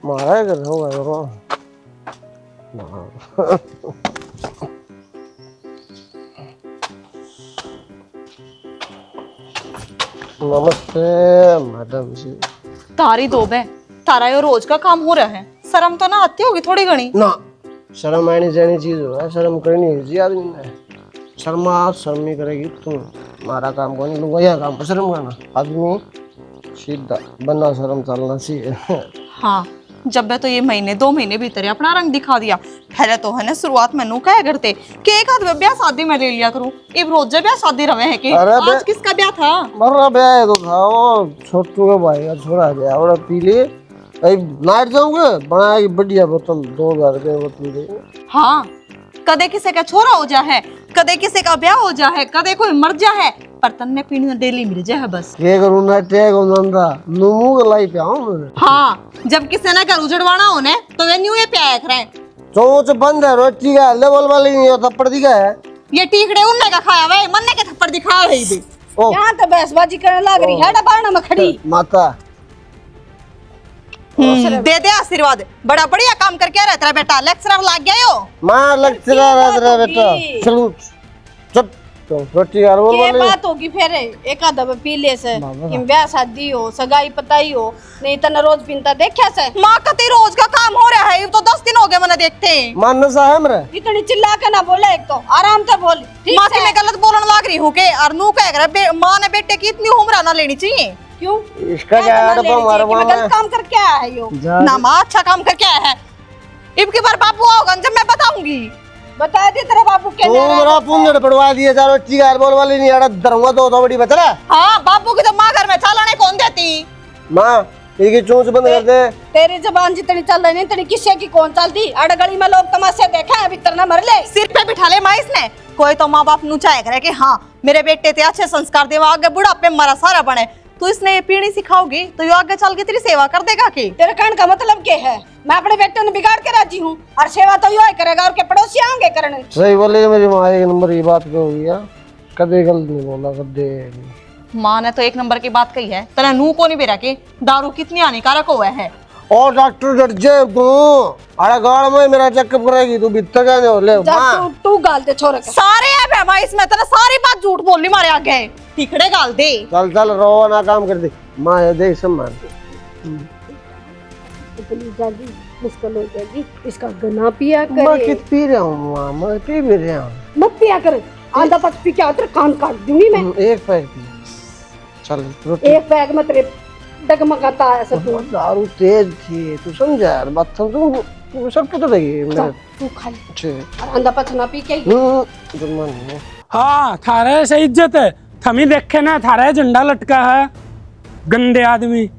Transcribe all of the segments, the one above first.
मारा कर होगा रो नमस्ते मैडम जी। तारी दो बे, तारा ये रोज का काम हो रहा है, शर्म तो ना आती होगी थोड़ी घनी ना। शर्म आनी जानी चीज है, शर्म करनी है आदमी ने। शर्म नहीं करेगी तुम हमारा काम कौन लूंगा, यह काम पर शर्म करना आदमी सीधा बना शर्म चलना चाहिए। हाँ, जब बे तो ये महीने 2 महीने भीतर ही अपना रंग दिखा दिया। पहले तो है ना शुरुआत में नू क्या करते कि एक आध ब्याह शादी में ले लिया करूं, इब रोज ब्याह शादी रवे है कि आज किसका ब्याह था? मरना ब्याह तो था वो छोटू के भाई का छोड़ा गया और पी लिए नाइट जाऊंगे बनाएगी बढ़िया बोतल 2000 रुपये बोतल देंगे। हाँ, कदे किसी का छोरा हो जा है, कदे किसी का ब्याह हो जा है, कदे कोई मर जा है, पर तन्ने पीने डेली मिल जा है बस। ये करूं ना टे को नंदा नुमू के लाई पे आऊं मैं। हाँ, जब किसी ने घर उजड़वाना हो ने तो वे न्यू ये प्याया करें। चोंच बंद है रोटी का लेवल वाली नहीं होता थप्पड़ दिखा है ये टीकड़े उनने का खाया वे मन्ने के थप्पड़ दिखा रही थी। यहाँ तो बहसबाजी करने लग रही है डबाना में खड़ी माता। दे दे आशीर्वाद, बड़ा बढ़िया काम करके रहता है बेटा, लेक्चरर लग गया यो। मां लेक्चरर रह रहा बेटा चलो चुप तो रोटी का रोल ये वाले बात होगी फिर एक आधा पीले से कि ब्याह शादी हो सगाई पताई हो, नहीं तो न रोज पीता देखा से। माँ कती रोज का काम हो रहा है, ये तो 10 दिन हो गए मैंने देखते। मां नशा है मेरा इतनी चिल्ला के ना बोले, एक तो आराम से बोल। माँ की मैं गलत बोलने लग रही हूँ के और नू कह रहा माँ ने बेटे की इतनी उम्र ना लेनी चाहिए। क्यों इसका क्या है मैं गलत काम करके आया है यो ना माँ अच्छा काम करके आया है। इब की बार बापू आओगा जब मैं बताऊंगी। बता दे तेरा बापू के मेरा पुंगड़ पड़वा दिए चार रोटी का रोल वाली नहीं आड़ा दरवा तो बड़ी बचला। हाँ, बापू की तो माँ घर में चालाने कौन देती। माँ ये चोंच बंद कर दे। तेरी जबान जितनी चल रही नहीं किसी की कौन चलती। अड़गली में लोग तमाशे देखा है, भीतर ना मर ले। सिर पे बिठा ले माँ इसने। कोई तो माँ बाप नू चाहे करे कि हाँ मेरे बेटे ते अच्छे संस्कार देवा आगे बुढ़ापे मरा सारा बने, तो इसने ये पीढ़ी सिखाओगी तो ये आगे चल के तेरी सेवा कर देगा की। तेरे कहने का मतलब क्या है? मैं अपने बेटे ने बिगाड़ के राजी हूँ और सेवा तो यो ही करेगा और के पड़ोसी आएंगे करने। सही बोले मेरी माँ एक नंबर की बात कहोगी यार, कदे गलत नहीं बोला कदे। माँ ने तो एक नंबर की बात कही है, तेरा नू को नहीं बेरा के दारू कितनी हानिकारक हुआ है। और डॉक्टर डट जाए तू अरे गाड़ में मेरा चेकअप कराएगी तू भीतर जाने हो ले मां तू गाल दे छोरे के सारे है माँ इसमें तेरा सारी बात झूठ बोलनी मारे आगे टिकड़े गाल दे। चल चल रो ना काम कर दे माँ ये देख सम्मान इतनी जल्दी मुश्किल हो जाएगी। इसका गना पिया करे। मैं कित पी रहा हूँ माँ, मैं पी भी रहा हूँ। मत पिया करे, आधा पट पी के आ तेरे कान काट दूंगी मैं। एक पैक पी चल रोटी। एक पैक में तेरे डगमगाता है सब। दारू तेज थी तू समझा यार बात तू सब पता लगी मेरे तू खा ले अच्छे और आधा पट ना पी के जुर्मान। हाँ थारे से इज्जत है, थमी देखे ना थारे झंडा लटका है गंदे आदमी।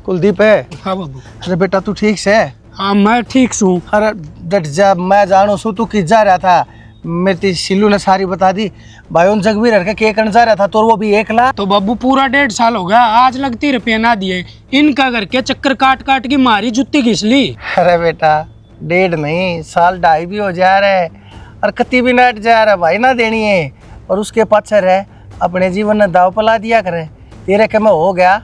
कुलदीप है। हाँ बाबू। अरे बेटा तू ठीक से? हाँ मैं ठीक हूँ। अरे डट जा, मैं जानू सू तू किस जा रहा था, मेरी सिल्लू ने सारी बता दी। भाई उन जगबीर हर के करने जा रहा था तो वो भी 1 लाख। तो बाबू पूरा 1.5 साल हो गया, आज लगती रुपये ना दिए, इनका करके चक्कर काट काट की मारी जुत्ती घिस ली। अरे बेटा 1.5 नहीं साल 2.5 भी हो जा रहा है और कति भी नट जा रहा भाई ना देनी है। और उसके पाछे रह अपने जीवन ने दाव पला दिया करे। तेरे के में हो गया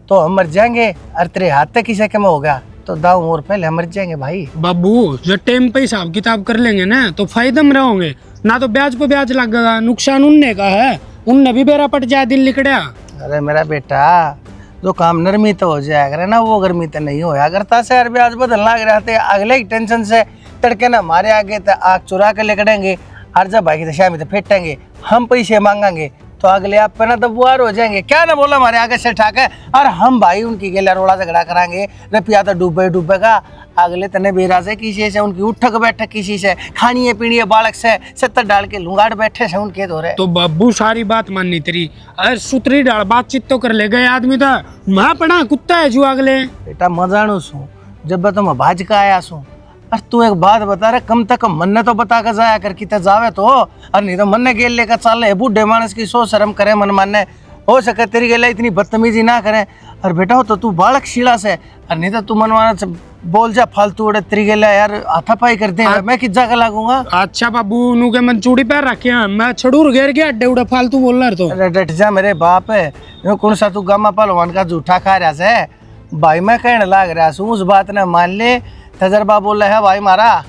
तो हम मर जाएंगे और तेरे हाथ तक किसी के में हो गया तो दाव और पहले हम मर जाएंगे भाई। बाबू जब टाइम पे हिसाब किताब कर लेंगे ना तो फायदे में रहोगे, ना तो ब्याज पे ब्याज लगेगा। नुकसान उनने का है, उनने भी बेरा पट जाए दिल लिकड़िया। अरे मेरा बेटा जो काम नरमी तो हो जाया करे ना वो गर्मी तो नहीं होया करता से। यार ब्याज बदलना रहते अगले की टेंशन से तड़के ना हमारे आगे तो आग चुरा के लिकड़ेंगे और जब भाई की दशा में तो फेटेंगे हम पैसे मांगेंगे तो अगले आप पे ना दबुआर हो जाएंगे। क्या ना बोला हमारे आगे से ठाके और हम भाई उनकी गेला रोड़ा झगड़ा कराएंगे, रुपया तो डूबेगा। अगले तने बेरा से किसी से उनकी उठक बैठक किसी से खानी है पीनी है बालक से 70 डाल के लुंगाड़ बैठे से उनके दो रहे। तो बाबू सारी बात माननी तेरी, अरे सुतरी डाल बातचीत तो कर ले गए आदमी था मैं पढ़ा कुत्ता है जो अगले। बेटा मजाणु सू जब तुम भाज का आया सू। अरे तू एक बात बता रहे कम तक मन ने तो बता कर जाया कर किते जावे तो, और नहीं तो मन ने गेल लेकर चल ले बूढ़े मानस की सोच शर्म करे मन मानने हो सके तेरी गेला इतनी बदतमीजी ना करे। और बेटा हो तो तू बालक शीला से और नहीं तो तू मन माना बोल जा फालतू उड़े तरीके ले यार, हाथापाई करते हैं, मैं किस जगह लागूंगा। अच्छा बाबू नु के मन चूड़ी पैर रखे हैं, मैं छड़ूर घेर के अड्डे उड़े फालतू बोल रहा तो। अरे डट जा मेरे बाप है, यो कौन सा तू गामा पहलवान का जूठा खा रहा है भाई। मैं कहने लाग रहा हूँ उस बात ने मान ले, तजर्बा बोल रहा है भाई मारा,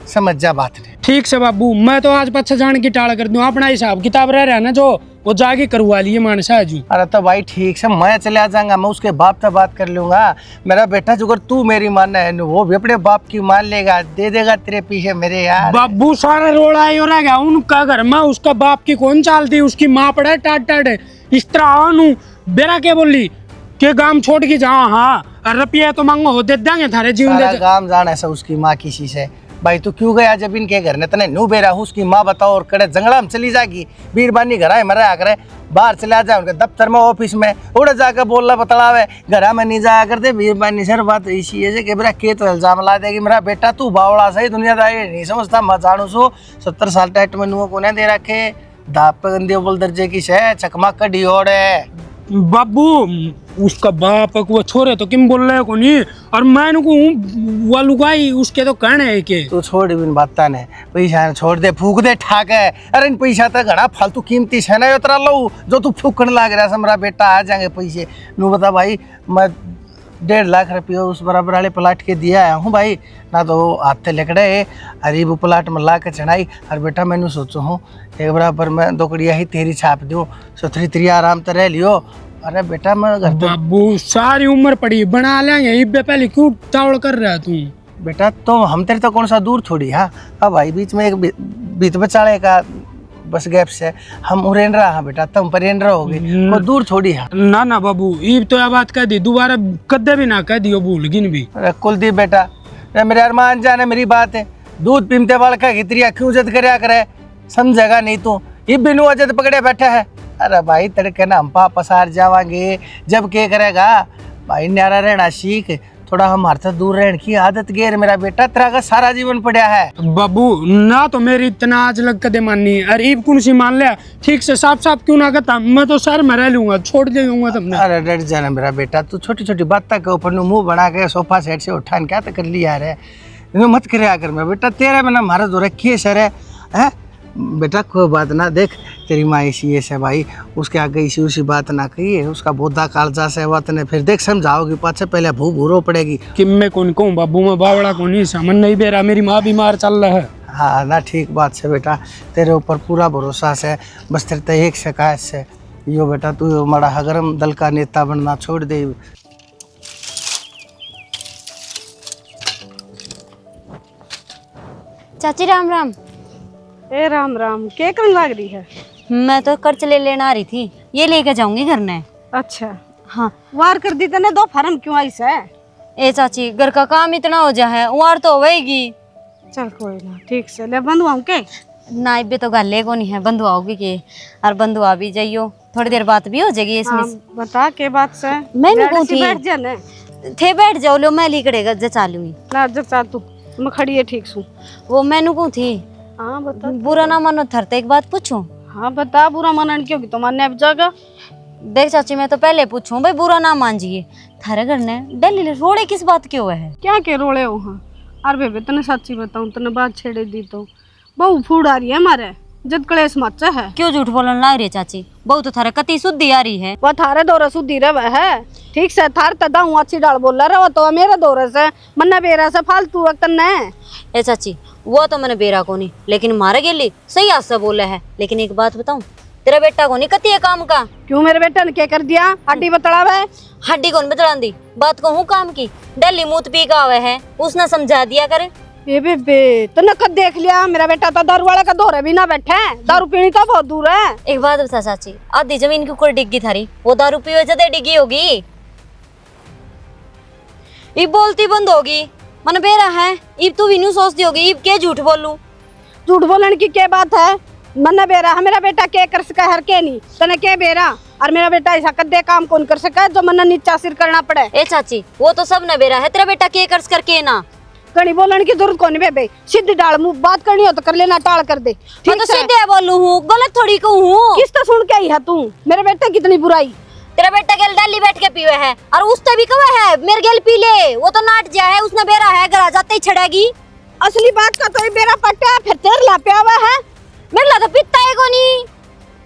समझ जा बात ने। ठीक से बाबू, मैं तो आज पच्छा जान की टाल कर दूं, अपना हिसाब किताब रह रहा ना जो वो जाके करवा लिए मानसा जू। अरे तो भाई ठीक से मैं चले आ जाऊंगा, मैं उसके बाप से बात कर लूंगा। मेरा बेटा जो अगर तू मेरी मानना है वो भी अपने बाप की मान लेगा, दे देगा तेरे पीछे मेरे यार। बाबू सारा रोड़ा ही हो रहा गया उनका घर में, उसका बाप की कौन चालती, उसकी माँ पड़ा टाट टाट इस तरह बेरा के बोली के गांव छोड़ के जाओ। हाँ रुपया तो मांगो हो दे देंगे थारे जीवन दे। गांव जाना है उसकी माँ किसी से भाई, तू क्यों गया जब इनके घर ने तने नू बेरा हूँ उसकी माँ बताओ, और कड़े जंगला में चली जाएगी, बीरबानी घर आए मरा करे, बाहर चले जाए उनके दफ्तर में ऑफिस में उड़े जाकर बोलना बतलावे, घर में नहीं जाया करते बीरबानी। सर बात इसी है कि मेरा के तो इल्जाम ला देगी मेरा बेटा, तू बावड़ा सही दुनियादारी नहीं समझता, मैं जानू सो 70 साल टाइट में नुआ को दे रखे, दाप पे गंदे बोल दर्जे की शे चकमा कड़ी ओढ़ है। बाबू उसका बाप वो छोरे तो किम बोल रहे को नहीं, और मैं वो लुगाई उसके तो कहने है के तू छोड़ बिन बाता ने पैसा छोड़ दे, फूक दे ठाक है। अरे इन पैसा तो घना फालतू कीमती है ना, उतरा लो जो तू फूकने लाग रहा है, मेरा बेटा आ जाएंगे पैसे। नू बता भाई, मैं 1.5 लाख रुपये उस बराबर वाले प्लाट के दिया आया हूँ भाई, ना तो हाथ लकड़े अरे वो प्लाट में ला के चढ़ाई। और बेटा मैंने सोचो हूँ एक बराबर मैं 2 कड़िया ही तेरी छाप दूँ, सुथरी तेरी आराम तो रह लियो। अरे बेटा मैं घर तो बाबू सारी उम्र पड़ी बना लेंगे, इब्बे पहले क्यों तावड़ कर रहा तू। बेटा तो हम तेरे तो कौन सा दूर थोड़ी। हाँ अब भाई बीच में एक बीत बचाड़े का बस गैप से हम रेन रहा। हाँ बेटा तुम पर रेन रहोगे, वो दूर थोड़ी है। ना ना बाबू ये तो यह बात कह दी, दोबारा कदे भी ना कह दियो भूल गिन भी। अरे कुलदीप बेटा मेरे अरमान जाने मेरी बात है, दूध पीमते वाल का घितरिया क्यों जद करया करे, समझेगा नहीं तू, ये बिनु अजद पकड़े बैठा है। अरे भाई तड़के ना हम पा पसार जावांगे जब के करेगा भाई, न्यारा रहना सीख, थोड़ा हमारे से दूर रहने की आदत गेर मेरा बेटा, तेरा का सारा जीवन पड़ा है। बाबू ना तो मेरी इतना आज लग कदे माननी, अरे ईब कौन सी मान लिया ठीक से साफ साफ क्यों ना कहता, मैं तो सर में रह लूंगा, छोड़ दे दूंगा तुमने। अरे डर जाना मेरा बेटा, तू छोटी छोटी बात के ऊपर मुंह बना के सोफा सेट से उठान क्या तो कर लिया रे, मत करे कर मैं बेटा, तेरा मैंने हमारा जो रखी सर है बेटा, कोई बात ना, देख तेरी माँ ऐसी है भाई, उसके आगे इसी उसी बात ना कही है, उसका बोधा कालजा से बात ने फिर देख समझाओगी, पाछे पहले भू भूरो पड़ेगी कि मैं कौन कहूँ बाबू, मैं बावड़ा को नहीं समझ नहीं बेरा, मेरी माँ बीमार चल रहा है। हाँ ना ठीक बात से बेटा, तेरे ऊपर पूरा भरोसा से, बस तेरे तो एक शिकायत से यो बेटा, तू हमारा हगरम दल का नेता बनना छोड़ दे। चाची राम राम। ए राम राम, के कौन लाग रही है? मैं तो कर्ज लेने आ रही थी, ये लेके जाऊंगी घर में। अच्छा हाँ वार कर दी तने, 2 फार्म क्यों आई से? ए चाची घर का काम इतना हो जा है, वार तो होएगी। चल कोई ना, ठीक से ले बंधुआऊं के ना, इब्बे तो गले को नहीं है, बंधु आओगी के, और बंधु आ भी जाइयो, थोड़ी देर बात भी हो जाएगी इसमें। हाँ, बता के बात से मैं भी कहूँ थी बैठ जा ने थे बैठ जाओ, लो मैं लिखड़ेगा जचा लूंगी ना, जब तू मैं खड़ी है ठीक सू। वो मैनू कहूँ थी। हाँ बता, बुरा ना मानो थरते एक बात पूछूं? हाँ बता, बुरा मानन क्यों कि तो मानने अब जाएगा। देख चाची मैं तो पहले पूछूं भाई, बुरा ना मान जिए, थारे घर ने डेली रोड़े किस बात के हुए है? क्या के रोड़े हो? हाँ अरे बेबे तने सच्ची बताऊं, तने बात छेड़े दी तो बहु फूड आ रही है हमारे, जद कलेश मचा है। क्यों झूठ बोलने लग रही है चाची, बहुत तो थारे कति शुद्धि आ रही है। वो थारे दौरे सुधी रहे है, ठीक से थार तदा हूँ अच्छी डाल बोल रहा है, तो मेरे दौरे से मन्ना बेरा से फालतू वक्त ने। ए चाची वो तो मैंने बेरा को नहीं, लेकिन मारे गेली सही आज से बोला है। लेकिन एक बात बताऊं, तेरा बेटा को नहीं कती है काम का। क्यों मेरे बेटा ने क्या कर दिया? हड्डी बतलावे? हड्डी कौन बतला दी, बात को हूँ काम की, डेली मूत पी का आवे है, उसने समझा दिया करे। ये बेबे तने कद देख लिया, मेरा बेटा तो दारू वाला का दौरे भी ना बैठे, दारू पीनी तो बहुत दूर है। एक बात बता चाची, आधी जमीन के ऊपर डिग्गी थारी, वो दारू पी वजह से डिग्गी होगी, इब बोलती बंद होगी, मन बेरा है, इब तू भी न्यू सोचती होगी, इब के झूठ बोलूं? झूठ बोलने की क्या बात है? मन्ना बेरा है, मेरा बेटा क्या कर सका हर के नहीं, तने क्या बेरा, और मेरा बेटा ऐसा कदे काम कौन कर सका जो मन्ना नीचा सिर करना पड़े। ए चाची वो तो सब न बेरा है, तेरा बेटा के कर करके ना, कहीं बोलने की जरूरत कौन बेबे, सीधी डाल मुंह, बात करनी हो तो कर लेना, टाल कर दे। मैं तो सीधे बोलूं हूँ, गलत थोड़ी कहूँ हूँ। किस तो सुन के आई है तू, मेरे बेटे कितनी बुराई। तेरा बेटा गेल डाली बैठ के पीवे है और उससे भी कवे है मेरे गेल पी ले, वो तो नाट जा है, उसने बेरा है घर जाते ही छड़ेगी। असली बात का तो ये बेरा पट्टा है, फिर तेरे ला पे आवा है। मेरे ला तो पीता है कोनी।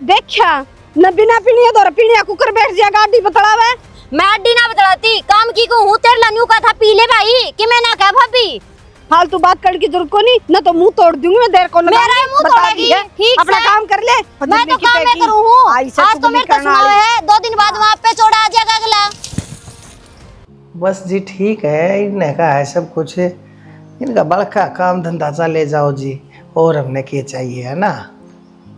देखा न बिना पीनिया दो पीनिया कुकर बैठ जा गाड़ी बतलावे। मैं अड्डी ना बतलाती, काम की को हूं तेरे ला न्यू का था पी ले भाई कि मैं ना कह भाभी। फालतू बात करने की जरूरत को नहीं, न तो मुंह तोड़ दूंगी मैं देर को लगा। मेरा ही मुंह बता तोड़ेगी, दी है। ठीक अपना से। काम कर ले। मैं तो काम में करूं हूं, आज तो मेरे को सुनाव है, 2 दिन बाद वहां पे चौड़ा आ जाएगा अगला। बस जी ठीक है, इन्हें का है सब कुछ, इनका बड़का काम धंधा चले जाओ जी, और हमने क्या चाहिए है ना।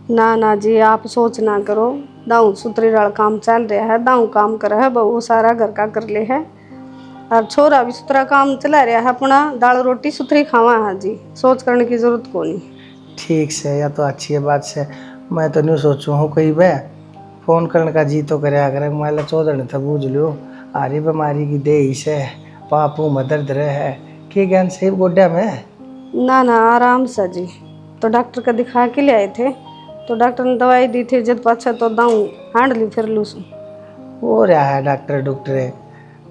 ना ना जी आप सोच ना करो, दाऊ सुतरी रल काम चल रहा है, दाऊ काम कर है, बहू सारा घर का कर ले है, और छोरा भी सुतरा काम चला रहा है अपना, दाल रोटी सुतरी खावा है जी, सोच करने की जरूरत को नहीं। ठीक से, या तो अच्छी बात से, मैं तो नहीं सोचूँ हूँ कहीं बे फोन करने का जी तो करे, अगर मैं चौधर था बूझ लो आरी बीमारी की दे से पापू मदर्द रहे है के ज्ञान से गोड्या में। ना ना आराम से जी, तो डॉक्टर का दिखा के ले आए थे, तो डॉक्टर ने दवाई दी थी, जब पाछा तो दाऊ हांड ली फिर लूसू वो रहा है डॉक्टर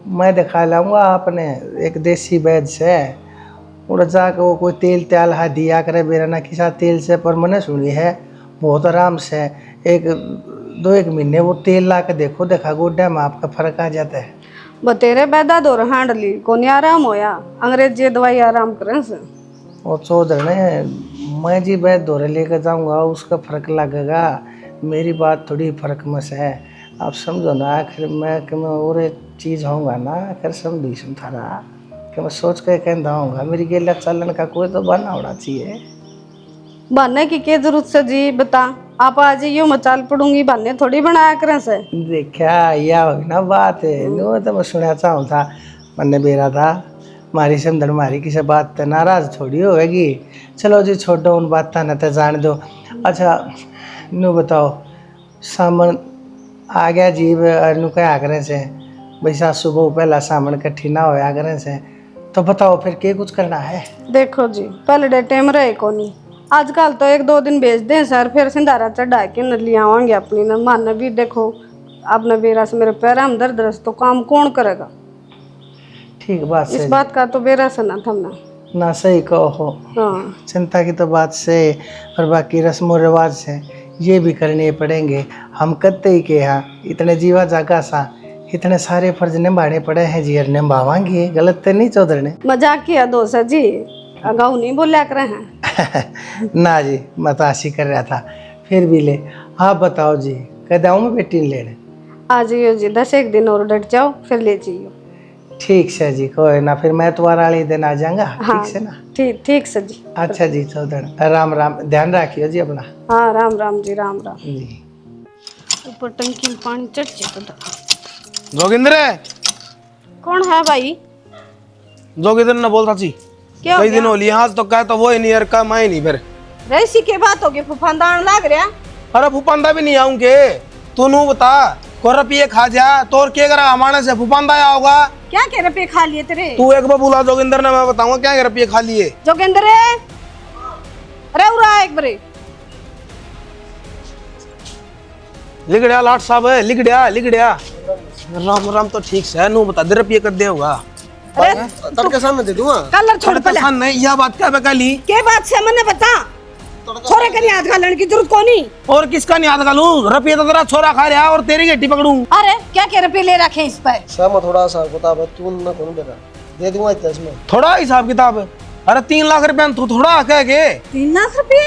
मैं दिखा लाऊंगा आपने एक देसी वैद्य से, उड़ जाकर वो कोई तेल त्याल हा दिया करे बेरा ना किसा तेल से, पर मैंने सुनी है बहुत आराम से 1 महीने वो तेल ला के देखो, देखा गोड्या में आपका फर्क आ जाता है। बतेरे बैदा दो हांड ली कोनी आराम होया, अंग्रेजी दवाई आराम करें से। और चौधर ने मैं जी वैद्य दौरे लेकर जाऊंगा, उसका फर्क लगेगा, मेरी बात थोड़ी फर्क में से है, आप समझो ना। आखिर मैं और एक चीज़ होऊंगा ना, आखिर समझी सुन थारा कि मैं सोच के कहता हूँगा मेरी गेला चलन का कोई तो बहाना होना चाहिए। बहाने की क्या जरूरत से जी, बता आप आज यूँ मचाल पड़ूंगी, बहाने थोड़ी बनाया करें से। देखा या होगी ना बात है, नो तो मैं सुना चाहूँ था, मैंने बेरा था मारी समझ मारी किसी बात तो नाराज थोड़ी होगी। चलो जी छोड़ो उन बात था न तो जान दो। अच्छा नू बताओ सामन आ गया जी, नू क्या करें से वैसा सुबह पहला सामन कट्ठी ना होया करें से, तो बताओ फिर क्या कुछ करना है। देखो जी पहले डे टाइम रहे को नहीं, आजकल तो 1-2 दिन भेज दें सर, फिर सिंधारा चढ़ा के न ले आवांगे अपनी न मान भी। देखो आपने बेरा से मेरे पैर में दर्द रस तो काम कौन करेगा। ठीक बात इस से बात का तो बेरा से ना थमना ना, सही कहो। हाँ चिंता की तो बात से, और बाकी रस्मों रिवाज से ये भी करने पड़ेंगे। हम करते ही के यहाँ इतने जीवा जागा सा इतने सारे फर्ज निभाने पड़े हैं जी, और निभावांगे, गलत तो नहीं चौधरी ने। मजाक किया दोस्त जी, अगाऊ नहीं बोलिया करे हैं। ना जी मैं तो आशी कर रहा था, फिर भी ले आप बताओ जी कद आऊँ मैं बेटी लेने। आ जाइयो जी, 10-1 दिन और डट जाओ फिर ले जाइयो। ठीक से जी, कोई ना, फिर मैं तुम्हारा वाले दिन आ जाऊंगा। हाँ, ठीक से ना। ठीक से जी। अच्छा जी चौधरी, राम राम, ध्यान रखियो जी अपना। हाँ राम राम जी, राम राम जी। ऊपर टंकी में पानी चढ़ जाता। जोगिंदर कौन है भाई? जोगिंदर ने बोलता जी क्या कई दिन हो लिए, आज तो कहा तो वो ही नहीं यार, का मैं नहीं फिर। रईसी के बात होगी, फुफानदान लाग रहा। अरे फूफांदा भी नहीं आऊंगे, तू नू बता को रुपये खा जा तो क्या करा हमारे से फूफांदा आया होगा। क्या कह रुपये खा लिए तेरे? तू एक बार बोला जोगिंदर ने, मैं बताऊंगा क्या रुपये खा लिए। जोगिंदर अरे उरा एक बारे लिख दिया लाट साहब, लिख दिया। राम राम तो ठीक से नू बता दे रुपये कर दे होगा। तड़के सामने दे दूंगा। कलर छोड़ पहले। नहीं यह बात क्या बकाली के बात से मैंने बता, छोरे के हाथ घालने की जरूरत कोनी। और किसका नहीं हाथ घालूं, रुपये तो तेरा छोरा खा रहा और तेरी गेटी पकड़ूं। अरे क्या क्या रुपये ले रखे इस पर? सर मैं थोड़ा सा बता तू ना कौन बेटा दे दूंगा इसमें थोड़ा हिसाब किताब। अरे 3 लाख रुपया तू थोड़ा कह के 3 लाख रुपये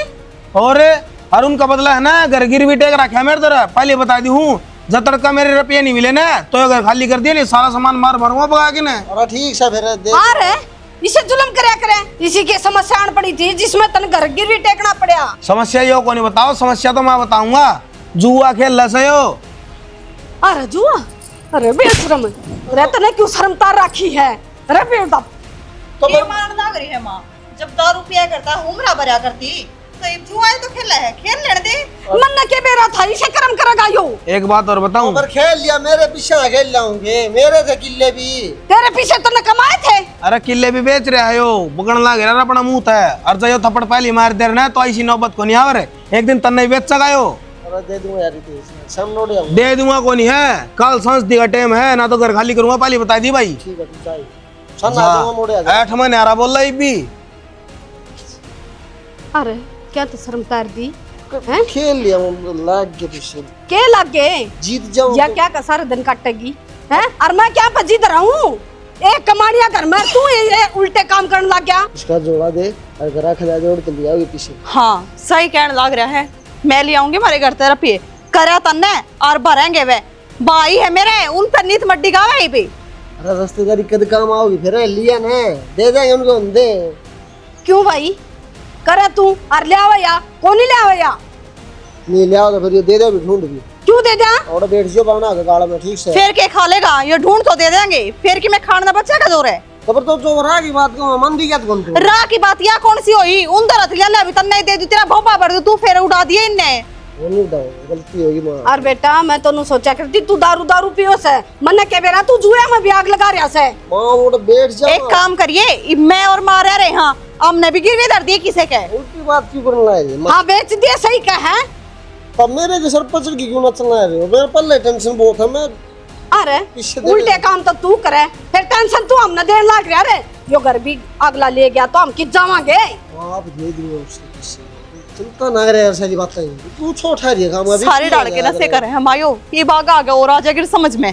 और उनका बदला है ना, घर गिरवी टेक रखा है मेरे तरह, पहले बता दी हूँ। जब तक का मेरे रुपये नहीं मिले ना तो अगर खाली कर दिया नहीं सारा सामान मार भरूंगा भगा के ना। अरे ठीक से फिर दे। अरे इसे जुल्म करया करे, इसी की समस्या आन पड़ी थी जिसमें तन घर गिरवी टेकना पड़ा। समस्या यो को नहीं बताओ, समस्या तो मैं बताऊंगा। जुआ खेल लसे हो। अरे जुआ, अरे बेशरम, अरे तने क्यों शर्मतार रखी है? अरे बेटा तो मारन लाग रही है माँ, जब 10 रुपया करता उमरा भरा करती तो ये जुआ तो खेला है, खेल लेने दे। मन के बेरा था, इसे कर्म करेगा यो। एक बात और बताऊं, पर खेल लिया मेरे पीछे खेल लाऊंगे, मेरे थे किले भी तेरे पीछे तने कमाए थे। अरे किले भी बेच रहे हो, बगड़ लाग रहा अपना मुंह था, और जो थप्पड़ पहली मार दे रहे तो ऐसी नौबत को नहीं आवर, एक दिन तन्ने बेच सकायो। दे दूंगा यार, सब नोट जाऊंगा। दे दूंगा कौन है, कल संस्ती का टाइम है ना, तो घर खाली करूंगा पहले बता दी भाई। ठीक है तू चाहिए सन आ जाऊंगा मोड़े आ जा। 8 महीने आ रहा बोल रहा भी। अरे क्या तो शर्म कर दी हैं? खेल लिया लाग के पीछे के लग गए जीत जाऊं या क्या का सारा दिन काटेगी हैं? और मैं क्या पजीद रहा हूँ एक कमानिया घर में, तू ये उल्टे काम करने लग गया। इसका जोड़ा दे और घर खजा जोड़ के लिया पीछे। हाँ सही कहने लग रहा है, मैं ले आऊंगी मारे घर तेरा पिए करा तन्ने और भरेंगे वे भाई है मेरे, उन पर नीत मड्डी का वहीं पे। अरे रिश्तेदारी कद काम आओगी फिर लिया ने दे देंगे उनको, दे क्यों भाई करे तू और ले आवया, कौन ले आवया? नहीं ले आओ तो फिर ये दे दो भी ढूंढ भी क्यों दे जा? और बैठ जो बना के गाड़ा में ठीक से। फिर के खा लेगा, ये ढूंढ तो दे देंगे, फिर की मैं खाना बच्चा का जोर है। तो फिर तो जो रहा की बात को मन दी क्या तुम तो राह की बात या कौन सी हुई, उन दरत लिया ले अभी तक नहीं दे दी, तेरा भोपा भर दू तू फिर उड़ा दिए इनने। वो नहीं दो गलती होगी मां। और बेटा मैं तो सोचा करती तू दारू दारू पियो से, मन के बेरा तू जुए में भी आग लगा रहा से। मां वो बैठ जा। एक काम करिए, मैं और माँ रह रहे हाँ, हमने भी गिरवी दर दिए किसे के। उल्टी बात क्यों करने लाए? हाँ बेच दिए सही कह है। तब मेरे के सर पचड़ की क्यों ना चलना है? मेरे पल्ले टेंशन बहुत है। मैं अरे पीछे दे उल्टे काम तो तू करे, फिर टेंशन तू हमने देने लग रहा रे। यो घर भी अगला ले गया तो हम किस जावांगे? आप दे दूंगा उससे किससे चिंता ना करे यार, सारी बातें तू छोटा रही काम अभी सारे डाल के नशे करे हम आयो, ये बाग आ गया और आ जाएगी समझ में।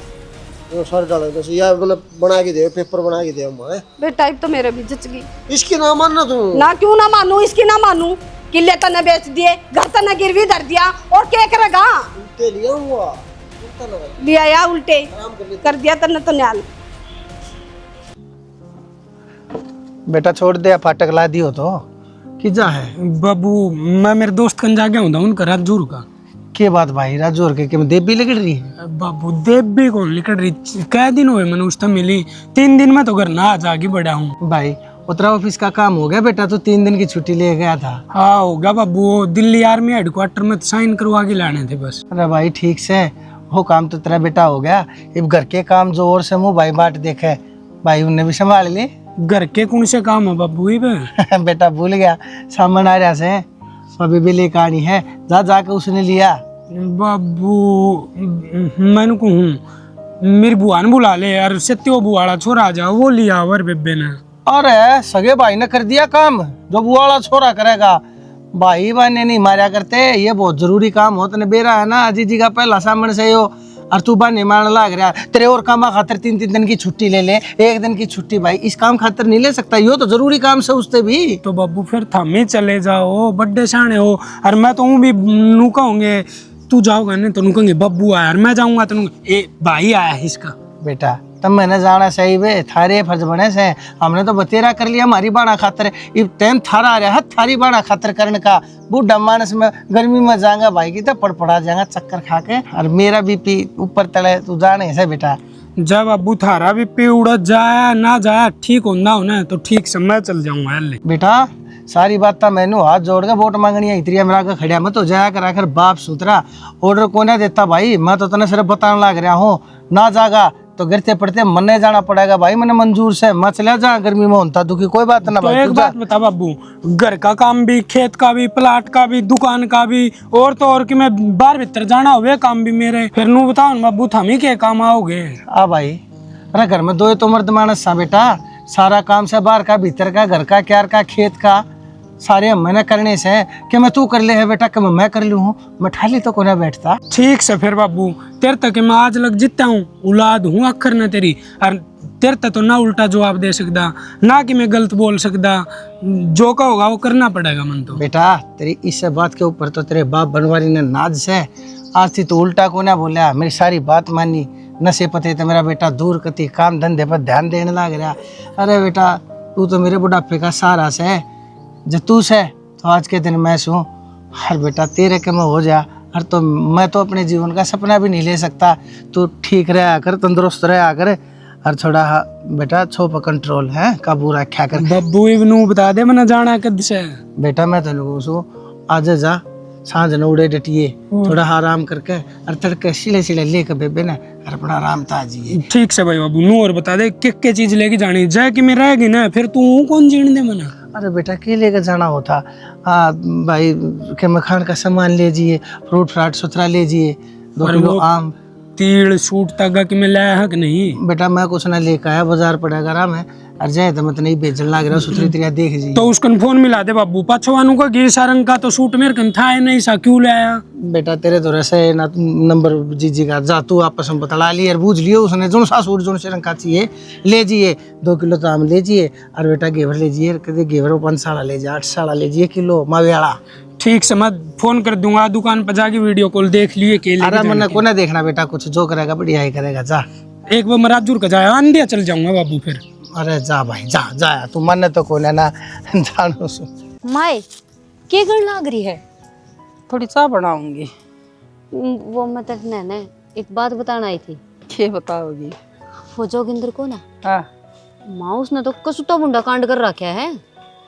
वो सारे डाल के यार मतलब बना के दे, पेपर बना के दे मां। बेटा तो मेरे भी जच गई। इसकी ना मानना तू ना क्यों ना मानू, इसकी ना मानू। किले तने बेच दिए, घर तने गिरवी धर दिया, और क्या करेगा? उल्टे लिया हुआ चिंता ना कर, लिया या उल्टे आराम कर ले। कर दिया तने तो न्याल। बेटा छोड़ दे, फाटक ला दियो तो कि जा है। बाबू मैं मेरे दोस्त कन जा गया हूँ उनका राजूर का। के बात भाई राजूर के देव भी लग रही है? बाबू देव भी कौन निकल रही, कै दिन हुए मैंने उससे मिली, 3 दिन में तो घर ना आ जागी बड़ा हूँ। भाई उतरा ऑफिस का काम हो गया बेटा, तो 3 दिन की छुट्टी ले गया था। हाँ हो गया बाबू, वो दिल्ली आर्मी हेडक्वार्टर में साइन करवा के लाने थे बस। अरे भाई ठीक से वो काम तो तेरा बेटा हो गया, अब घर के काम जोर से मुँह भाई बाट देखे भाई उनने भी संभाल ली। घर के कौन से काम है बाबू? बेटा भूल गया, सामान आ रहा से अभी भी लेकर आनी है, जा जाके उसने लिया। बाबू मैंने कहूँ मेरी बुआ ने बुला ले यार, सत्यो बुआड़ा छोरा आ जाओ, वो लिया वर बेबे ने। अरे सगे भाई ने कर दिया काम जो बुआला छोरा करेगा, भाई बहने नहीं मारा करते, ये बहुत जरूरी काम हो। तने बेरा है ना अजी जी का पहला सामने से हो, और तू बहने मारने लग रहा तेरे और काम खातर 3-3 दिन की छुट्टी ले ले, 1 दिन की छुट्टी भाई इस काम खातर नहीं ले सकता, यो तो जरूरी काम से उससे भी। तो बाबू फिर थम ही चले जाओ, बड्डे शाने हो। और मैं तो भी नू कहूँगे तू जाओगा नहीं तो नू कहेंगे बब्बू आया, और मैं जाऊँगा तो ए भाई आया है इसका। बेटा तब मैंने जाना सही वे, थारे फर्ज बने से हमने तो बतेरा कर लिया हमारी बाणा खातर, इब टाइम थारा आ रहा है थारी बाणा खातर करने का। बूढ़ा मानस में गर्मी में जाएगा भाई की तो पड़पड़ा जाएगा चक्कर खा के, और मेरा बीपी ऊपर तले तू जाने से बेटा। जब अबू थारा भी पे उड़ा जाया ना जाया ठीक होना तो ठीक से मैं चल जाऊंगा यार। बेटा सारी बात मैनू हाथ जोड़ के वोट मांगनी है, इतरिया मेरा का खड़िया मत हो जाया कर आखिर बाप सुतरा ऑर्डर को नहीं देता भाई, मैं तो तने सिर्फ बताने लग रहा हूँ, ना जागा तो गिरते पड़ते मन्ने जाना पड़ेगा भाई, मैंने मंजूर से मैं चला जा गर्मी में होता दुखी कोई बात ना तो भाई। एक बात बता बाबू, घर का काम भी, खेत का भी, प्लाट का भी, दुकान का भी, और तो और कि मैं बाहर भीतर जाना हुए काम भी मेरे, फिर नू बताओ बाबू थम ही के काम आओगे? आ भाई अरे घर में 2 तो मर्द मानस सा बेटा, सारा काम से बाहर का भीतर का घर का क्यार का खेत का सारे मैंने करने से कि मैं तू कर ले है बेटा कि मैं कर लू हूँ, मैं ठाली तो कोने बैठता। ठीक से फिर बाबू तेरे तक मैं आज लग जीता हूँ, औलाद हूँ अखर न तेरी, और तेरे तक तो ना उल्टा जवाब दे सकता ना कि मैं गलत बोल सकता, जो का होगा वो करना पड़ेगा मन तो। बेटा तेरी इस बात के ऊपर तो तेरे बाप बनवारी ने नाज से आज थी तो उल्टा को ना बोला, मेरी सारी बात मानी, नशे पते तो मेरा बेटा दूर कती काम धंधे पर ध्यान देने लग रहा। अरे बेटा तू तो मेरे बुढ़ापे का सहारा से, जो तू से तो आज के दिन मैं सू, हर बेटा तेरे के में हो जा, हर तो मैं तो अपने जीवन का सपना भी नहीं ले सकता, तू ठीक रहा कर, तंदुरुस्त रहा कर, और थोड़ा बेटा छो पर कंट्रोल है काबू रखा कर। बब्बू इवनू बता दे मैंने जाना कद से। बेटा मैं तेन सू आज जा सांझ न उड़े डटिए, थोड़ा आराम करके और तड़के सिले लेकर बेबे ना और अपना आराम ताजिए। ठीक से भाई बाबू नू और बता दे के चीज लेके जानी जाए कि मैं रहेगी ना फिर तू कौन जीने दे मना। अरे बेटा के लेकर जाना होता? हाँ भाई के मखान का सामान लीजिए, फ्रूट फ्राट सुथरा लीजिए, 2 और किलो वो आम। तीड़ सूट तक में लाया है कि नहीं? बेटा मैं कुछ ना लेकर आया, बाजार पड़ेगा रहा मैं और जाए तो मैं तो नहीं बेचने लग रहा, सुथरी तरिया देख जी। तो उसकन फोन मिला दे बाबू, पछवानू का गिरसा रंग का तो सूट मेरे कन था नहीं सा, क्यों लाया? बेटा तेरे तो रसे ना नंबर जीजी का, जा तू आपस में बतला ली और बूझ लियो उसने जो सा सूट जो से रंग का चाहिए ले जाइए, 2 किलो तो आम लीजिए और बेटा घेवर लीजिए, कहते घेवर 5 साड़ा लीजिए, 8 साड़ा लीजिए किलो मावेड़ा। ठीक से, मैं फोन कर दूंगा, दुकान पर जाके वीडियो कॉल देख लिए केले। अरे मैंने को ना देखना बेटा, कुछ जो करेगा बढ़िया ही करेगा, जा। एक बार मराजूर का जाया आंधिया चल जाऊंगा बाबू फिर। अरे जा भाई जा, जाया तू मन तो को ना जानो सु। माए के गड़ लाग रही है? थोड़ी चाय बनाऊंगी। वो मतलब नैने एक बात बताना आई थी। क्या बताओगी? वो जोगिंदर को ना, हाँ, माँ उसने तो कसुता बुंडा कांड कर रखा है।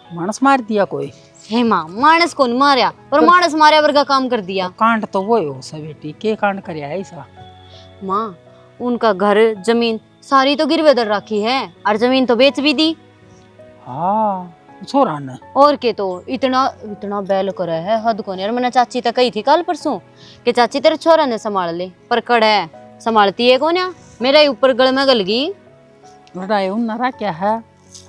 मानस मार दिया कोई? हे माँ, मानस को नहीं मारया पर मानस मारया वर्गा काम कर दिया। कांड तो वो हो सा बेटी, के कांड करया है ऐसा? माँ उनका घर जमीन सारी तो गिरवे दर रखी है और जमीन तो बेच भी दी। हाँ, छोरा ने। और के तो इतना इतना बैल करे है, हद को नहीं। और मैंने चाची तक कही थी कल परसों कि चाची तेरे छोरा ने संभाल ले, पर कड़ है संभालती है कौन? मेरा ही ऊपर गल में गल गई। लड़ाई उन्नरा क्या है,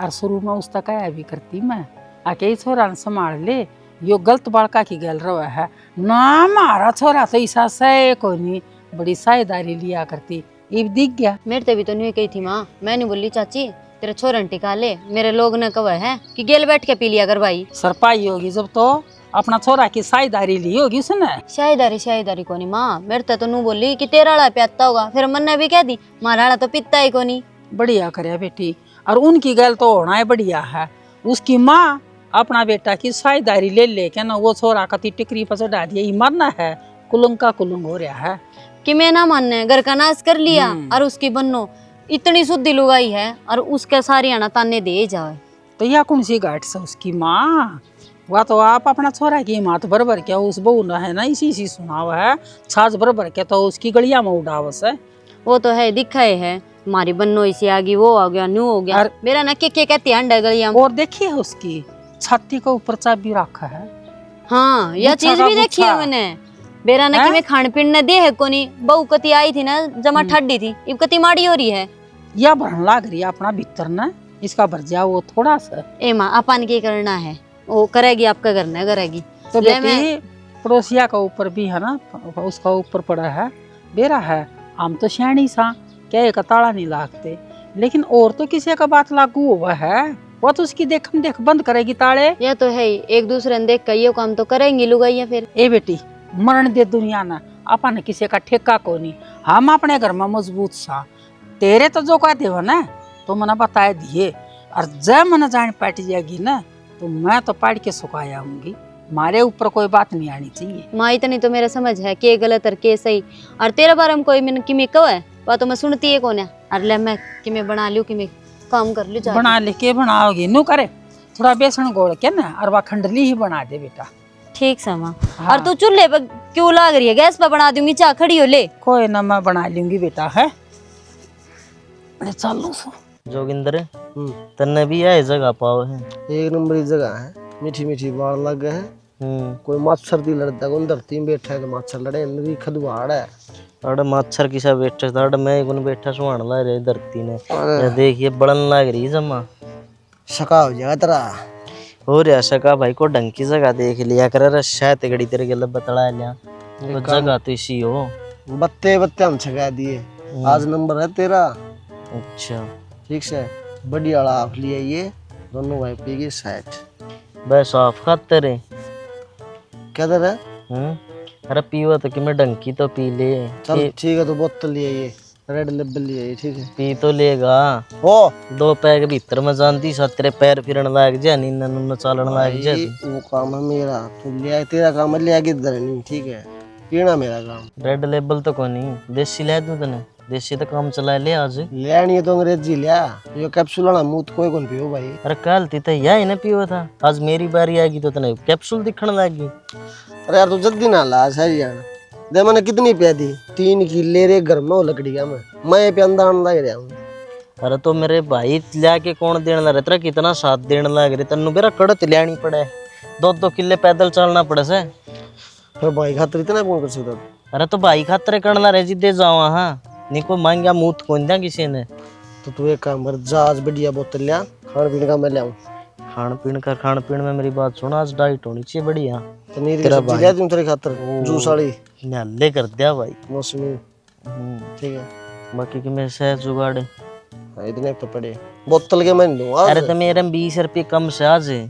और शुरू में उस तक आया भी करती मैं, आके ही छोरा ने संभाल ले, यो गलत बड़का की गल रहा है ना। हमारा छोरा तो ऐसा सही कोई नहीं, बड़ी साझेदारी लिया करती, ये दिख गया। मेरे ते भी तो नहीं कही थी माँ, मैं नहीं बोली चाची तेरे छोरन टिका ले, मेरे लोग ने कहा है कि गेल बैठ के पी लिया कर भाई। सरपाई होगी जब तो अपना छोरा की साझेदारी ली होगी उसने। शायदारी को नहीं माँ, मेरे ते तो नू बोली कि तेरा आला प्याता होगा, फिर मन ने भी कह दी मारा आला तो पिता ही को नहीं। बढ़िया करे बेटी, और उनकी गल तो होना है बढ़िया है। उसकी माँ अपना बेटा की साझेदारी ले लेके ना वो छोरा कति टिकरी पर चढ़ा दिया, ये मरना है, कुलंग का कुलंग हो रहा है कि मैं ना मानने घर का नाश कर लिया और उसकी बन्नो इतनी शुद्धि लुगाई है और उसके सारी आना ताने दे जाए। तो यह कौन सी गाठ से उसकी माँ? वह तो आप अपना छोरा की मात बरबर क्या उस बहू न है ना, इसी सुनाव है छाछ बरबर के तो उसकी गलिया में उड़ावस है। वो तो है दिखाए है, हमारी बन्नो इसी आ गई, वो आ गया, न्यू हो गया, मेरा ना के कहती है गलिया में। और देखिए उसकी छाती के ऊपर चाबी रखा है। हाँ यह चीज भी देखी है मैंने। बेरा ना कि मैं खान पीन ने दे है कोनी, बहू कति आई थी ना जमा ठड्डी थी, इब कति माड़ी हो रही है। या भरन लाग रही है अपना भीतर ना, इसका भर जाओ वो थोड़ा सा। ए माँ अपन के करना है, वो करेगी आपका करना है, करेगी तो बेटी पड़ोसिया का ऊपर भी है ना, उसका ऊपर पड़ा है बेरा है। हम तो श्याणी सा क्या का ताला नहीं लागते, लेकिन और तो किसी का बात लागू हुआ है, वो तो उसकी देखम देख बंद करेगी ताले। यह तो है ही, एक दूसरे ने देख कर ये काम तो करेंगी लुगाइया फिर। ए बेटी मरण दे दुनिया ना, अपन किसी का ठेका को नहीं, हम अपने घर में मजबूत सा। तेरे तो जो कहते हो ना तो मैंने बताए दिए, और जब मैंने जान पाट जाएगी ना तो मैं तो पाट के सुखाया आऊंगी, मारे ऊपर कोई बात नहीं आनी चाहिए। माँ इतनी तो मेरा समझ है के गलत और के सही, और तेरे बारे में कोई मैंने किमें कहा है वह तो मैं सुनती है कौन है। और ले मैं किमें बना लूँ, किमें काम कर लूँ, बना लेके बनाओगी नू करे थोड़ा बेसन घोल के ना, और वह खंडली ही बना दे बेटा। ठीक है माँ। और तू चूल्हे पर क्यों लाग रही है, गैस पर बना दूंगी, चाह खड़ी हो ले। कोई ना मैं बना लूंगी बेटा है। चलो जोगिंदर तन्ने भी यह जगह पाओ है? एक नंबर की जगह है, मीठी मीठी बाढ़ लग गए है, कोई मच्छर दी लड़ता कौन धरती में बैठा है तो मच्छर लड़े, नदी खदवाड़ है। अरे मच्छर किसा बैठा था, अरे मैं कौन बैठा सुहान ला रही धरती ने, ये देखिए बड़न लग रही जमा। शका हो जाएगा तेरा। हो रहा शका भाई को ढंग की जगह देख लिया कर, शायद गड़ी तेरे गल बतला लिया तो जगह तो इसी हो। बत्ते बत्ते हम छका दिए, आज नंबर है तेरा। अच्छा ठीक से बढ़िया वाला आप लिए, ये दोनों भाई पीगी 60। बस साफ खाते रे क्या दर है? अरे पीवा तो कि मैं ढंग की तो पी ले। चल ठीक है, तो बोतल लिए ये रेड लेबल लिए, ठीक है पी तो लेगा हो। 2 पैग भीतर में जानती सा तेरे पैर फिरन लाग जा, नींद नुन चालन लाग जा। वो काम है मेरा, तू लिया तेरा काम है, लिया किधर नहीं, ठीक है पीना मेरा काम। रेड लेबल तो कोई नहीं, देसी ले दूं तने, देसी तो काम चला ले आज। लिया नहीं तो अंग्रेजी लिया, यो कैप्सूल ना मुंह कोई कौन पियो भाई। अरे कल थी तो यही ना पियो था, आज मेरी बारी आएगी तो तने कैप्सूल दिखने लगी। अरे यार तू जल्दी ना ला सारी यार, दे मैंने कितनी पिया दी, 3 किले रे घर में हो लकड़ी का मैं पे अंदान लग रहा हूँ। अरे तो मेरे भाई लिया के कौन देने लग रहा तेरा कितना साथ देने लग रहे तेन मेरा कड़त लियानी पड़े 2-2 किले पैदल चलना पड़े से। पर भाई खातर इतना कौन कर सकता? अरे तो भाई खातर करना रहे जी दे जाओ हाँ निको मांगा मुंह कौन दिया किसी ने। तो तू एक काम कर, जा आज बढ़िया बोतल लिया, खान पीने का मैं ले आऊं। खान पीन में मेरी बात सुन, आज डाइट होनी चाहिए बढ़िया। पनीर की सब्जी ले दूं तेरे खातर, जूस वाली न्याले कर दिया भाई। मौसमी ठीक है। बाकी के मेरे से जुगाड़ इतने तो पड़े बोतल के मैं दूंगा। अरे तो मेरे 20 रुपये कम से आज ए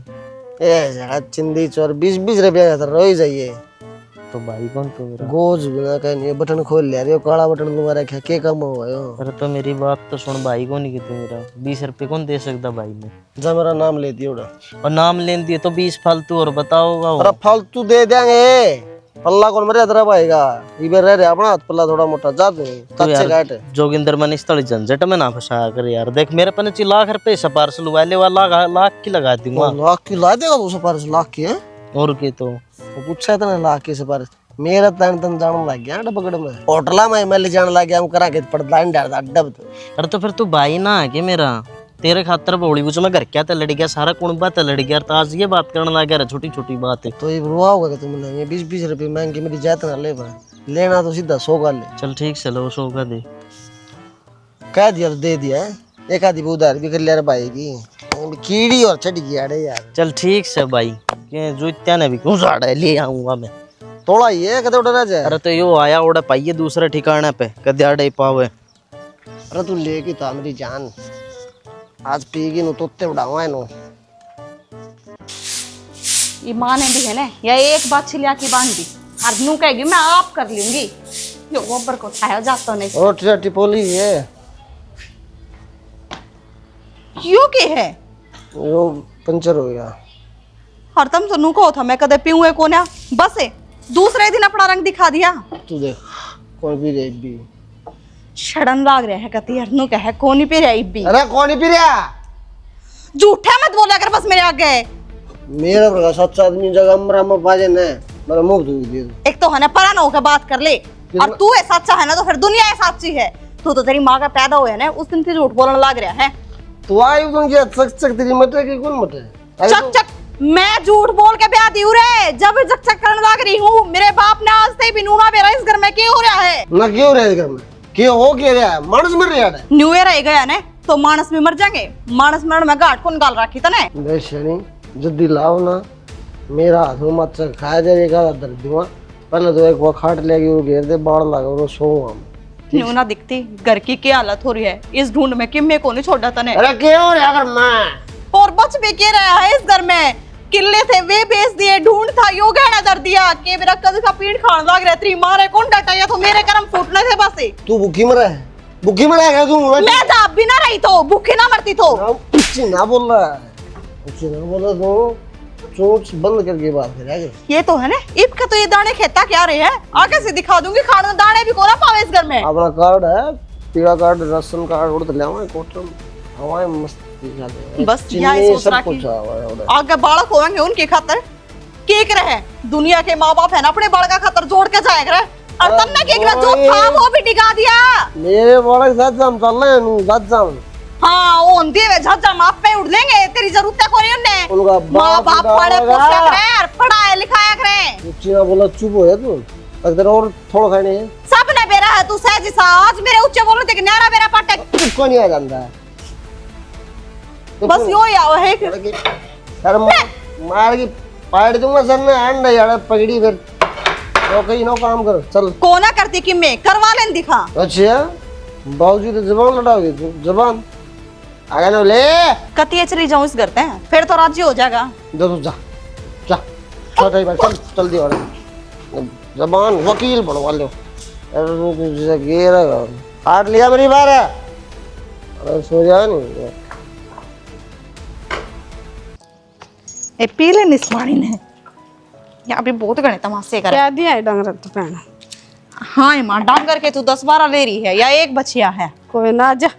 जरा चिंदी चोर 20-20 रुपया का रो ही जाइए। तो भाई कौन तो मेरा गोज बिना कहनी बटन खोल लिया रे, काला बटन तुम्हारा क्या के कम हो गयो। अरे तो मेरी बात तो सुन भाई को नहीं कहते मेरा 20 रुपये कौन दे सकता भाई ने। जा मेरा नाम ले दियो और नाम लेन दिए तो 20 फालतू और बताओगा। अरे फालतू दे देंगे, पल्ला कौन मरे तेरा भाईगा इबे रह रे अपना हाथ पल्ला थोड़ा मोटा जा दे कच्चे काट। जोगिंदर मन इस तड़ी झंझट में ना फंसाया कर यार। देख मेरे पने 5 लाख रुपए पार्सल हुआ ले वाला लाख की लगा दूंगा। लाख की ला देगा तू सिफारिश लाख की है और के तो पूछा इतना लाख की सिफारिश मेरा तन तन जान लग गया डबगड़ में होटला में मैं ले जाने लग गया हूं करा के पड़दा डर डब। अरे तो फिर तू भाई ना है कि मेरा तेरे खातर बोली कुछ मैं घर क्या तो लड़ गया सारा कुणबा तो लड़ गया। तो आज ये बात करने लग गया छोटी छोटी बात है। तो ये रुआ होगा कि तुमने ये 20-20 रुपए महंगी मेरी जात ना ले लेना तो सीधा 100 का ले। चल ठीक से लो 100 का दे कह दिया तो दे दिया है। एक आधी उधार भी कर लिया भाई की कीड़ी और चढ़ गई अरे यार। चल ठीक से भाई के जो इतना ने भी क्यों साड़ा ले आऊंगा मैं थोड़ा ये कदे उड़ा जाए। अरे तो यो आया उड़ा पाइए दूसरे ठिकाने पे कदे आड़े पावे। अरे तू लेके तो मेरी जान आज पीगी नु तोते उड़ावा है नु। ये माँ ने भी है ना या एक बात छिलिया की बांध दी और नू कहेगी मैं आप कर लूंगी। यो गोबर को खाया जाता नहीं और टिपोली है यो के है वो पंचर हो गया। और तुम तो नू को था मैं कदे पीऊँ को ना बस है दूसरे दिन अपना रंग दिखा दिया। तू देख कौन पी रही भी शड़न लाग रहा है कती यार नू कहे कौन ही पी रहा इब्बी। अरे कौन ही पी रहा झूठा मत बोला कर बस मेरे आगे। मेरा प्रकार सच्चा आदमी जगह मरा में पाजे ने मेरा मुंह धो दे। एक तो है ना परान होकर बात कर ले और तू है सच्चा है ना तो फिर दुनिया है सच्ची है। तू तो तेरी माँ का पैदा हुआ है ना उस दिन से झूठ बोलने लग रहा है। तू आई तुम क्या चक चक तेरी मटे की कौन मटे चक चक मैं झूठ बोल के ब्याह दी रे जब चक चक करने लग रही हूँ। मेरे बाप ने आज से भी नूना मेरा इस घर में क्यों हो रहा है ना क्यों रहे घर में क्यों हो क्या रहा है मानस मर रहा है। न्यू ईयर आ गया ना तो मानस भी मर जाएंगे। मानस मरण में घाट कौन गाल रखी था ने बेशनी जल्दी लाओ ना मेरा हाथ में मत खाया जाएगा दर्द दूंगा पहले तो एक वो खाट लेगी वो घेर दे बाढ़ लगा वो सो हम न्यू ना दिखती घर की क्या हालत हो रही है इस ढूंढ में किम्मे को नहीं छोड़ा था ने। अरे क्यों रहा घर में और बच भी क्या रहा है इस घर में किले थे वे बेच दिए ढूंढ था यो गहना दर दिया के मेरा कद का पीठ खान लग रहा तेरी माँ रे कौन डाटा या तो मेरे कर्म फूटने थे बस। तू भूखी मरा है भूखी मरा है तू मैं दाब भी ना रही तो भूखी ना मरती तो कुछ ना बोल रहा है कुछ ना बोला तो चोट बंद करके बात करेंगे। ये तो है ना इब के तो ये दाने खेता क्या रहे हैं आगे से दिखा दूंगी खाने दाने भी कोना पावे इस घर में। अपना कार्ड है पीला कार्ड राशन कार्ड उड़ ले आवे कोटम हवाएं मस्त दिखा दे बस यही सोच रहा कि आगे बालक होंगे उनके खातर केक रहे दुनिया के माँ बाप है ना अपने बालक का खातर जोड़ के जाए करे और तब ना केक जो था वो भी टिका दिया। मेरे बालक साथ जाम चल रहे हैं साथ जाम हाँ वो उनके वे झज्जा माप पे उड़ लेंगे तेरी जरूरत है कोई उन्हें उनका माँ बाप पढ़े पोसा करे और पढ़ाए लिखाया करे। चीना बोला चुप हो तू अगर और थोड़ा खाने है सब ने बेरा है तू सहज सा आज मेरे ऊंचे बोल रहे थे कि न्यारा मेरा पटक चुप को नहीं आ जाता है बस यो ही आओ है सर मार की पाड़ दूंगा सर ने अंडा यार पकड़ी फिर तो कहीं नो काम कर चल कोना करती कि मैं करवा लेन दिखा। अच्छा बाबूजी तो जबान लड़ाओगे तू जबान आगे ना ले कतिये चली जाऊं इस घर पे फिर तो राज्य हो जाएगा। जा तू जा जा चल भाई चल चल दी और जबान वकील बनवा लो अरे गिर काट लिया मेरी बार अरे सो जा नहीं ए पीले निस्मानी ने यहाँ भी बहुत गणे तमाशे करे क्या दिया है डंगर तो पहना। हाँ माँ डांगर के तू 10-12 ले रही है या एक बचिया है कोई ना जा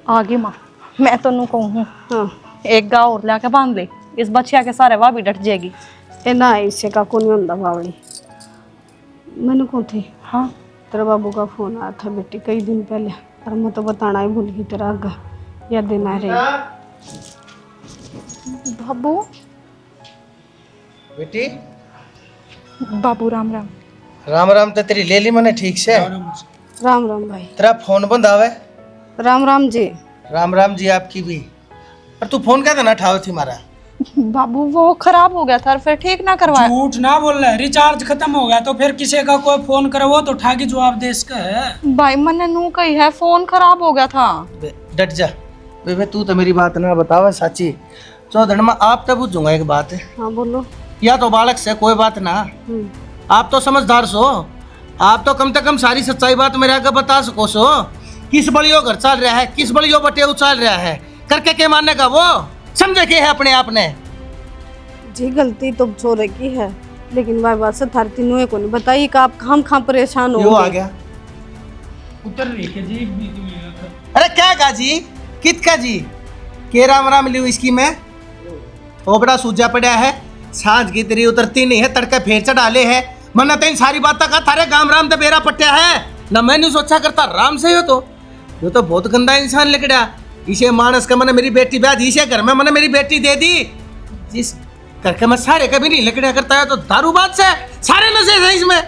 आगे माँ मैं तो नू कहूँ हाँ एक गाँव और लाके बांध ले इस बचिया के सारे वाह भी डट जाएगी। ए ना इससे का कौन होंदा बावली मैंने कौन थी हाँ तेरे बाबू का फोन आया था बेटी कई दिन पहले, और मैं तो बताना ही भूल गई तेरा आगे, याद देना रही। बाबू बेटी बाबू राम राम। राम राम तो तेरी ले ली मैंने ठीक से। राम राम भाई। तेरा फोन बंद आवे। राम राम जी। राम राम जी आपकी भी। और तू फोन क्या देना ठाव थी मारा? बाबू वो खराब हो गया था, फिर ठीक ना करवाया। झूठ ना बोल रहा है, रिचार्ज खत्म हो गया तो फिर किसी का कोई फोन करे वो तो उठा के जवाब दे इसका है। भाई मैंने नू कही है, फोन खराब हो गया था। डट जा बेबे, तू तो मेरी बात ना बतावा साची। चौधरी में आप तो बुझूंगा एक बात है। हाँ बोलो। या तो बालक से कोई बात ना, आप तो समझदार सो, आप तो कम से कम सारी सच्चाई बात मेरे आगे बता सको सो। किस बड़ियो घर चल रहा है, किस बड़ियो बटे चल रहा है, करके के मानने का वो समझे के है अपने आप ने। जी गलती तो छोरे की है, लेकिन भाई बात से थार तीनों को नहीं बताइए कि आप खाम परेशान हो यो आ गया। उतर रही है जी। अरे क्या का जी, कित का जी, के राम राम लियो इसकी में ओबड़ा सूजा पड़ा है, साँझ की तेरी उतरती नहीं है, तड़के फेर चढ़ाले है। मना तेन सारी बात का थारे गाम राम तो बेरा पट्या है ना, मैंने सोचा करता राम से। यो तो बहुत गंदा इंसान लिखड़ा। इसे मानस का मैंने मेरी बेटी ब्याह दी, इसे घर में मैंने मेरी बेटी दे दी। जिस करके मैं सारे कभी नहीं लिखड़ा करता है, तो दारूबाज से सारे नशे है इसमें,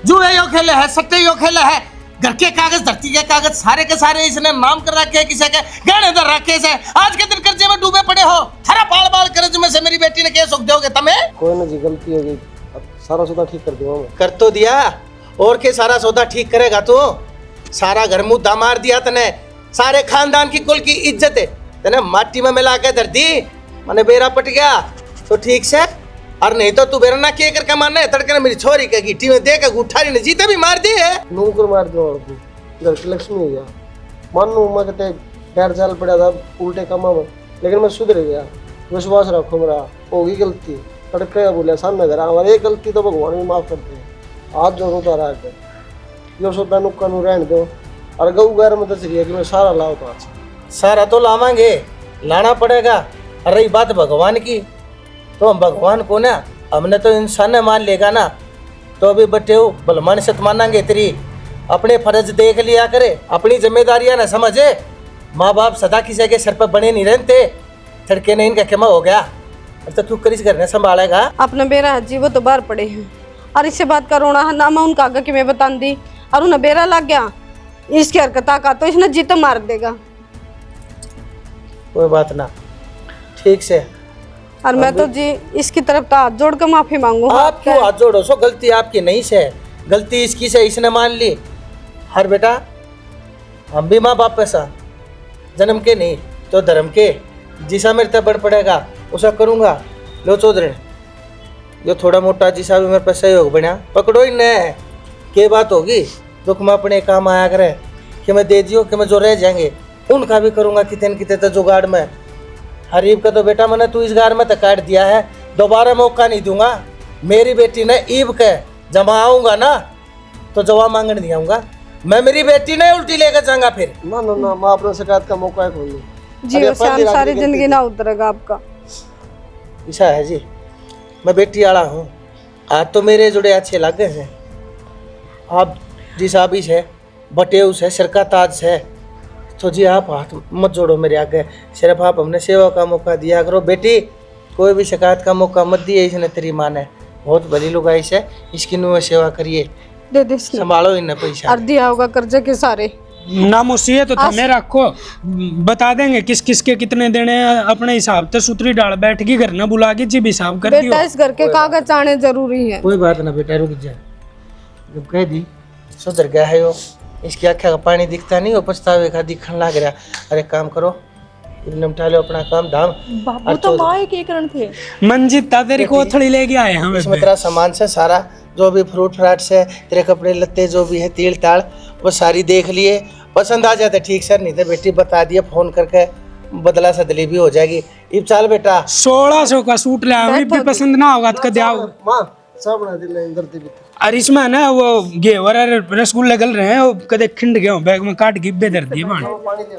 जुए यो खेले है, सट्टे यो खेले है, घर के कागज धरती के कागज सारे के सारे इसने नाम कर रखे है, किसी के गहने धर रखे से। आज के दिन कर्जे में डूबे पड़े हो, थारा बाल बाल कर्ज में से मेरी बेटी ने क्या सुख दोगे तमें? कोई ना जी, गलती हो गई, अब सारा सौदा ठीक कर दूंगा मैं। कर तो दिया, और के सारा सौदा ठीक करेगा तू? सारा घर मुद्दा मार दिया तने, सारे खानदान की कुल की इज्जत है तने माटी में मिला के धर दी। मैंने बेरा पट गया तो ठीक से, और नहीं तो तू बेरा ना के करके मानना है। तड़के ने मेरी छोरी के गिट्टी में दे के गुठारी ने जीते भी मार दी है। नूकर मार दो और घर की लक्ष्मी हो गया। मानू मैं कहते पैर जाल पड़ा था उल्टे कामा में, लेकिन मैं सुधर गया। विश्वास रखो मेरा, होगी गलती। तड़के बोले सामने घर हमारी एक गलती तो भगवान भी माफ करते हैं। आज जो रोता रहा है यो सोता नुक्का नू रहने दो, और गऊ गैर में दस रही है कि मैं सारा लाओ तो आज सारा तो लावांगे, लाना पड़ेगा। और रही बात भगवान की, तो हम भगवान को ना, हमने तो इंसान ने मान लेगा ना, तो अभी बटे हो भलमान से मानांगे तेरी। अपने फर्ज देख लिया करे, अपनी जिम्मेदारियां ना समझे। माँ बाप सदा किसी के सर पर बने नहीं रहते, थड़के ने इनका क्षमा हो गया। अब तो तू करीस घर ने संभालेगा। अपने बेरा है जी, वो तो बाहर पड़े हैं, और इससे बात का रोना है ना, मैं उनका आगे कि मैं बता दी, और उन्हें बेरा लग गया इसकी हरकत का, तो इसने जीत मार देगा। कोई बात ना, ठीक से। और मैं तो जी इसकी तरफ तो हाथ जोड़ कर माफी मांगू। आप क्यों हाथ जोड़ो सो, गलती आपकी नहीं से, गलती इसकी से, इसने मान ली। हर बेटा हम भी माँ बाप पैसा जन्म के नहीं तो धर्म के, जिसा मेरे तक बढ़ पड़ेगा उसा करूँगा। लो चौधरी, जो थोड़ा मोटा जिसा भी मेरे पास सहयोग बना पकड़ो ही न, के बात होगी दुख में अपने काम आया करे, कि मैं दे दियो कि मैं जो रह जाएंगे उनका भी करूँगा कितने कितने तो जुगाड़ में। हरीब का तो बेटा मैंने तू इस गार में तो काट दिया है, दोबारा मौका नहीं दूंगा। मेरी बेटी ने ईब के जमा आऊँगा ना तो जवाब मांगने नहीं आऊँगा मैं, मेरी बेटी ने उल्टी लेकर जाऊंगा फिर। ना ना ना, मैं अपने शिकायत का मौका है कोई जी, सारी जिंदगी ना उतरेगा आपका। ऐसा है जी, मैं बेटी आला हूँ। आज तो मेरे जुड़े अच्छे लगे हैं, आप जिस आबी है बटे उस है सिर का ताज है, तो जी आप हाथ मत जोड़ो मेरे आगे। सिर्फ आप हमने सेवा का मौका दिया करो। बेटी कोई भी शिकायत का मौका मत दिए, इसने तेरी माँ ने बहुत भली लुगाई से, इसकी नुआ सेवा करिए, दे दे संभालो इन्हें पैसा। और दिया होगा कर्जे के सारे नामोसिए तो थमे रखो, बता देंगे किस किस के कितने देने हैं, अपने हिसाब से सूत्री डाल बैठ के घर ना बुला के जी हिसाब कर दियो। बेटा इस घर के कागज आने जरूरी है। कोई बात ना बेटा, रुक जा, जब कह दी सुधर गया है। यो इसकी आँखें का पानी दिखता नहीं, वो पछतावे का दिखने लग रहा। अरे काम करो, निपटा लो अपना काम धाम। बाबू तो माँ के करण थे। मंजित तेरी कोथड़ी लेके आए हम। इसमें तेरा सामान से सारा जो भी फ्रूट फ्राट से तेरे कपड़े लत्ते जो भी है तिल ताड़ वो सारी देख लिए, पसंद आ जाते ठीक सर, नहीं तो बेटी बता दिए फोन करके, बदला सदली भी हो जाएगी। इब चाल बेटा 1600 का सूट ले आए, भी पसंद ना होगा तो कदे आओ। माँ सब बना दिल इंदर दे भी। और इसमें ना वो घेवर रसगुल्ले गल रहे हैं, वो कदे खिंड गए बैग में काट के बेदर दिए। पानी दे।